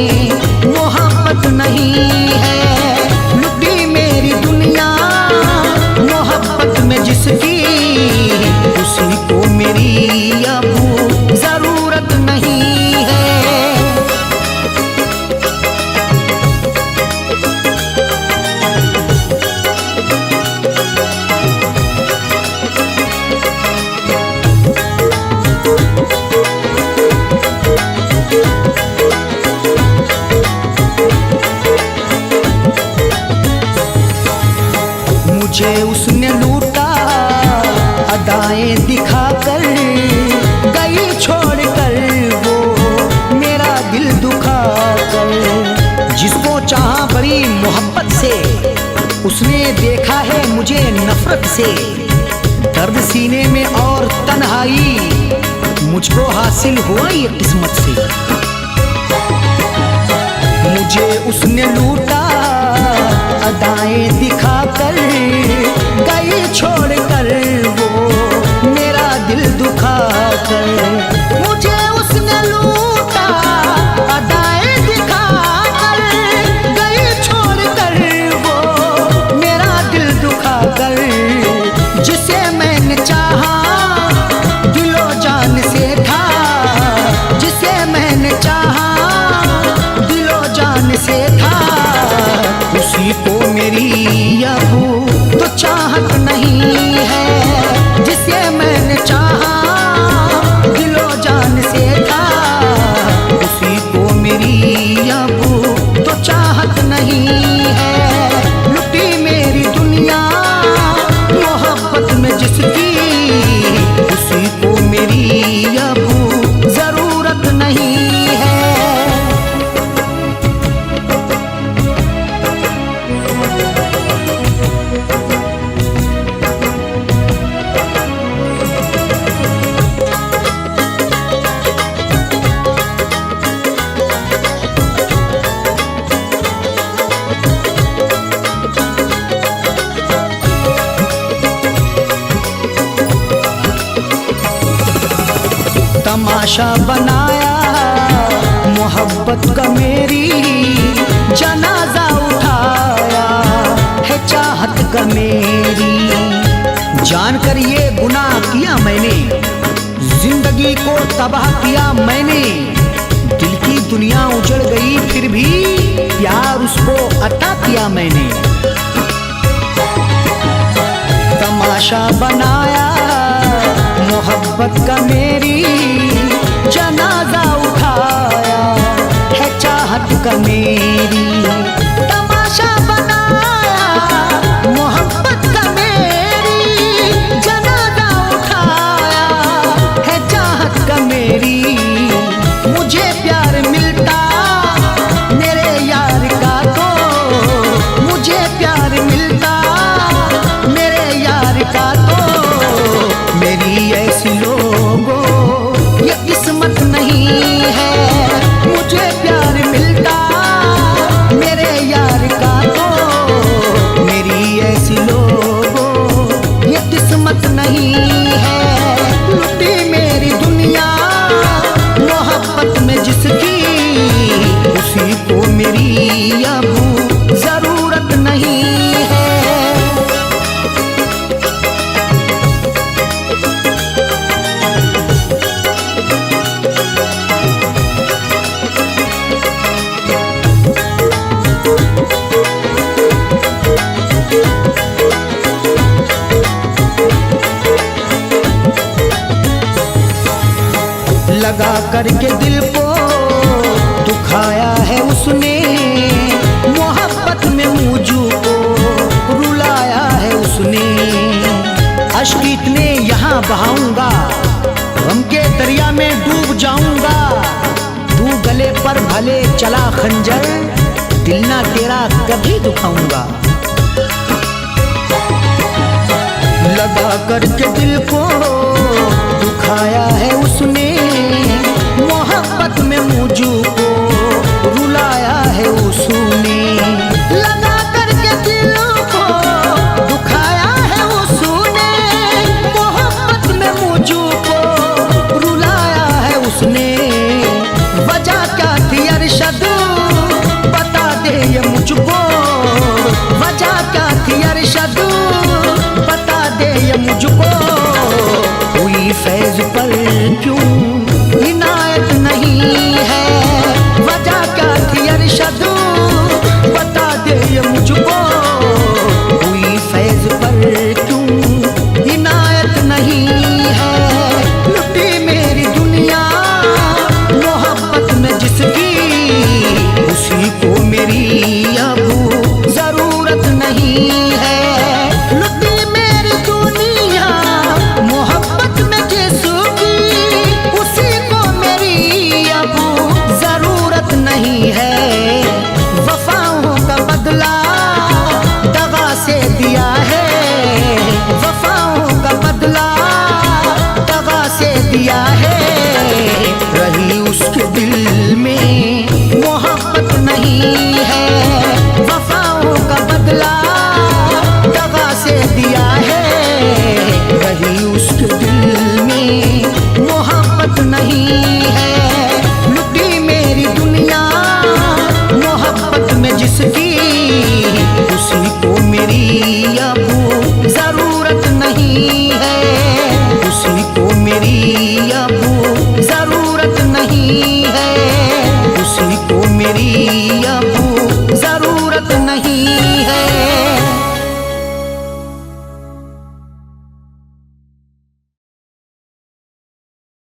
मोहब्बत नहीं है। लुटी मेरी दुनिया, मोहब्बत में जिसकी उसी को मेरी अब जरूरत नहीं है। मुझे उसने लूटा अदाएं दिखाकर, गई छोड़कर वो मेरा दिल दुखाकर। जिसको चाहा बड़ी मोहब्बत से, उसने देखा है मुझे नफरत से। दर्द सीने में और तन्हाई मुझको हासिल हुआ ये किस्मत से। मुझे उसने लूटा अदाएं दिखाकर, गई छोड़कर वो मेरा दिल दुखाकर। मुझे उसने लूटा अदाएं दिखाकर, गई छोड़कर वो मेरा दिल दुखाकर। जिसे मैंने चाहा दिलो जान से था, जिसे मैंने चाहा दिलो जान से था, उसी को मेरी अब तो चाहत नहीं है। जिसे मैंने चाहा दिलो जान से था, उसी को मेरी अब तो चाहत नहीं है। लुटी मेरी दुनिया, मोहब्बत में जिसकी उसी को मेरी अब जरूरत नहीं है। तमाशा बनाया मोहब्बत का मेरी, जनाजा उठाया है चाहत का मेरी। जानकर ये गुनाह किया मैंने, जिंदगी को तबाह किया मैंने। दिल की दुनिया उजड़ गई फिर भी प्यार उसको अता किया मैंने। तमाशा बनाया मोहब्बत का मेरी, जनाजा उठाया है चाहत का मेरी। तमाशा बनाया मोहब्बत का मेरी, जनाजा उठाया है चाहत का मेरी। मुझे प्यार मिलता मेरे यार का तो, मुझे प्यार मिलता मेरे यार का तो। मेरी ऐसी लोगों ये किस्मत नहीं है। मुझे प्यार मिलता मेरे यार का तो, लगा करके दिल को दुखाया है उसने, मोहब्बत में मुझको रुलाया है उसने। अश्क इतने यहाँ बहाऊंगा, गम के दरिया में डूब जाऊंगा। तू गले पर भले चला खंजर, दिल ना तेरा कभी दुखाऊंगा। लगा करके दिल को दुखाया है उसने, मोहब्बत में मुझको रुलाया है उसने। लगा करके दिल को दुखाया है उसने, मोहब्बत में मुझको रुलाया है उसने। वजह क्या थी अरशद बता दे ये मुझको, वजह क्या थी अरशद बता दे ये मुझको। हुई फैज़